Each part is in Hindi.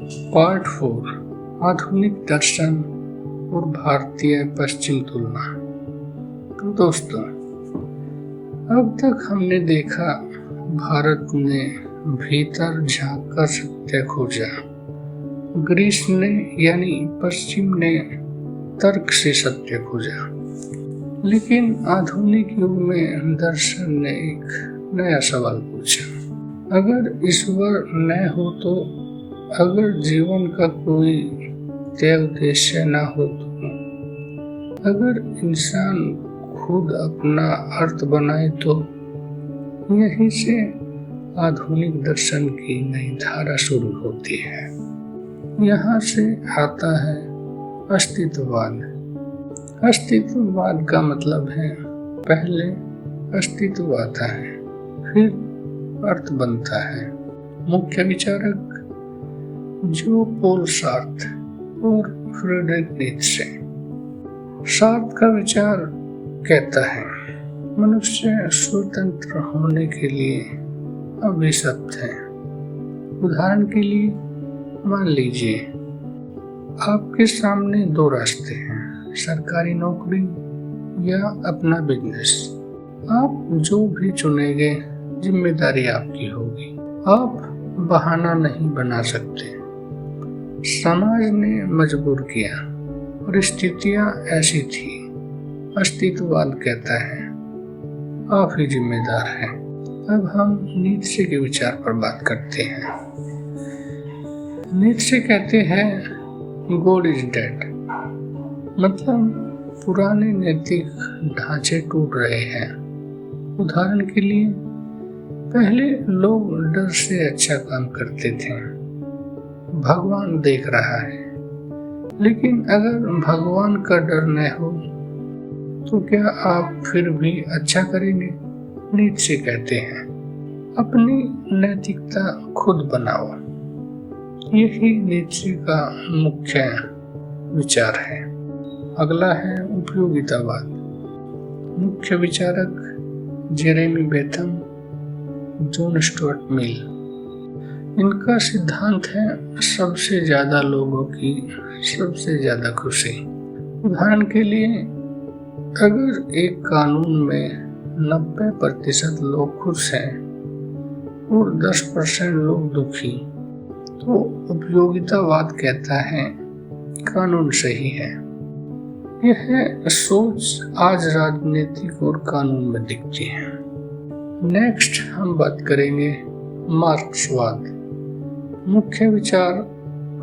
पार्ट 4 आधुनिक दर्शन और भारतीय पश्चिम तुलना। तो दोस्तों, अब तक हमने देखा भारत ने भीतर झांक कर सत्य खोजा, ग्रीस ने यानी पश्चिम ने तर्क से सत्य खोजा, लेकिन आधुनिक युग में दर्शन ने एक नया सवाल पूछा। अगर ईश्वर न हो तो, अगर जीवन का कोई तय उद्देश्य न हो तो, अगर इंसान खुद अपना अर्थ बनाए तो, यहीं से आधुनिक दर्शन की नई धारा शुरू होती है। यहाँ से आता है अस्तित्ववाद। अस्तित्ववाद का मतलब है पहले अस्तित्व आता है, फिर अर्थ बनता है। मुख्य विचारक जो पॉल सार्त्र और फ्रीडरिक नीत्शे। सार्त्र का विचार कहता है मनुष्य स्वतंत्र होने के लिए अभिशप्त है। उदाहरण के लिए मान लीजिए आपके सामने दो रास्ते हैं, सरकारी नौकरी या अपना बिजनेस। आप जो भी चुनेंगे जिम्मेदारी आपकी होगी, आप बहाना नहीं बना सकते। समाज ने मजबूर किया, परिस्थितियां ऐसी थी। अस्तित्ववाद कहता है आप ही जिम्मेदार हैं। अब हम नीत्शे के विचार पर बात करते हैं। नीत्शे कहते हैं गॉड इज डेड, मतलब पुराने नैतिक ढांचे टूट रहे हैं। उदाहरण के लिए पहले लोग डर से अच्छा काम करते थे, भगवान देख रहा है। लेकिन अगर भगवान का डर न हो तो क्या आप फिर भी अच्छा करेंगे? नीत्शे कहते हैं अपनी नैतिकता खुद बनाओ। यही नीत्शे का मुख्य विचार है। अगला है उपयोगितावाद। मुख्य विचारक Jeremy Bentham, John Stuart Mill. इनका सिद्धांत है सबसे ज्यादा लोगों की सबसे ज्यादा खुशी। उदाहरण के लिए अगर एक कानून में 90% लोग खुश हैं और 10% लोग दुखी, तो उपयोगितावाद कहता है कानून सही है। यह सोच आज राजनीतिक और कानून में दिखती है। नेक्स्ट हम बात करेंगे मार्क्सवाद। मुख्य विचार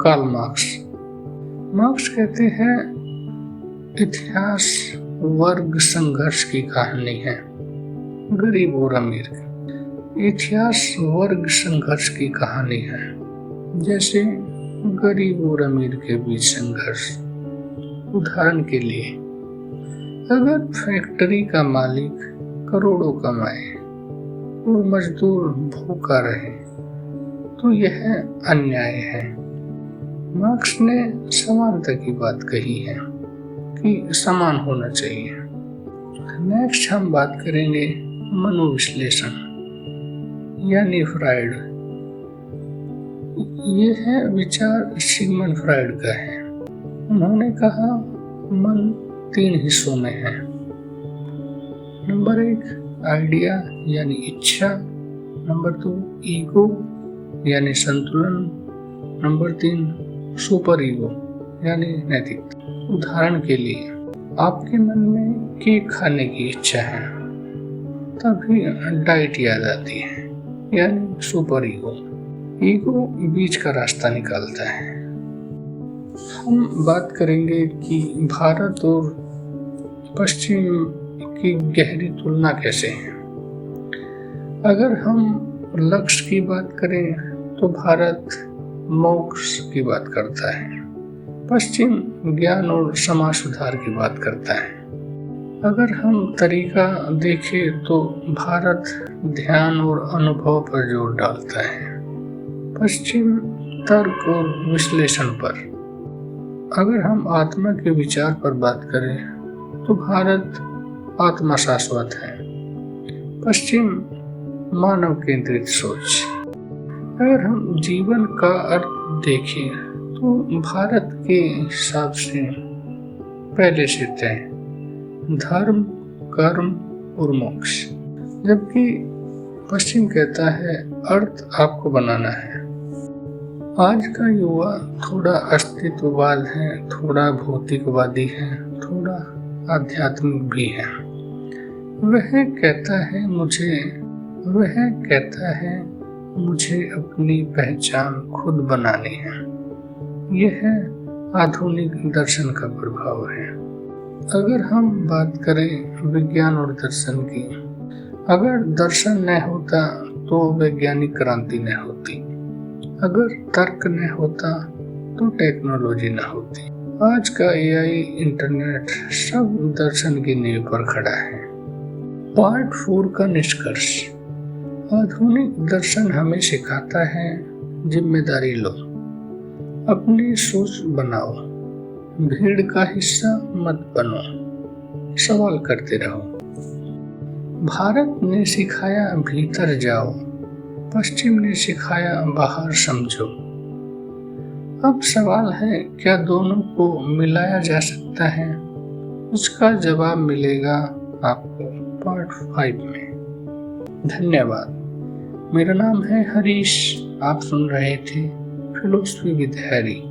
कार्ल मार्क्स। मार्क्स कहते हैं इतिहास वर्ग संघर्ष की कहानी है, गरीब और अमीर। इतिहास वर्ग संघर्ष की कहानी है, जैसे गरीब और अमीर के बीच संघर्ष। उदाहरण के लिए अगर फैक्ट्री का मालिक करोड़ों कमाए और मजदूर भूखा रहे तो यह अन्याय है। मार्क्स ने समानता की बात कही है कि समान होना चाहिए। नेक्स्ट हम बात करेंगे मनोविश्लेषण यानी फ्राइड। यह विचार सिगमंड फ्राइड का है। उन्होंने कहा मन 3 हिस्सों में है। नंबर 1 आइडिया यानी इच्छा, नंबर 2 ईगो यानी संतुलन, नंबर 3 सुपर ईगो यानी नैतिकता। उदाहरण के लिए आपके मन में केक खाने की इच्छा है, तभी डाइट याद आती है यानी सुपर ईगो। ईगो बीच का रास्ता निकालता है। हम बात करेंगे कि भारत और पश्चिम की गहरी तुलना कैसे है। अगर हम लक्ष्य की बात करें तो भारत मोक्ष की बात करता है, पश्चिम ज्ञान और समाज सुधार की बात करता है। अगर हम तरीका देखें तो भारत ध्यान और अनुभव पर जोर डालता है, पश्चिम तर्क और विश्लेषण पर। अगर हम आत्मा के विचार पर बात करें तो भारत आत्मा शाश्वत है, पश्चिम मानव केंद्रित सोच। अगर हम जीवन का अर्थ देखें तो भारत के हिसाब से पहले से तय धर्म, कर्म और मोक्ष, जबकि पश्चिम कहता है अर्थ आपको बनाना है। आज का युवा थोड़ा अस्तित्ववाद है, थोड़ा भौतिकवादी है, थोड़ा आध्यात्मिक भी है। वह कहता है मुझे अपनी पहचान खुद बनानी है। यह आधुनिक दर्शन का प्रभाव है। अगर हम बात करें विज्ञान और दर्शन की, अगर दर्शन न होता तो वैज्ञानिक क्रांति न होती, अगर तर्क न होता तो टेक्नोलॉजी न होती। आज का एआई, इंटरनेट सब दर्शन की नींव पर खड़ा है। पार्ट 4 का निष्कर्ष। आधुनिक दर्शन हमें सिखाता है जिम्मेदारी लो, अपनी सोच बनाओ, भीड़ का हिस्सा मत बनो, सवाल करते रहो। भारत ने सिखाया भीतर जाओ, पश्चिम ने सिखाया बाहर समझो। अब सवाल है क्या दोनों को मिलाया जा सकता है? इसका जवाब मिलेगा आपको पार्ट 5 में। धन्यवाद। मेरा नाम है हरीश। आप सुन रहे थे फिलोसफी विद हैरी।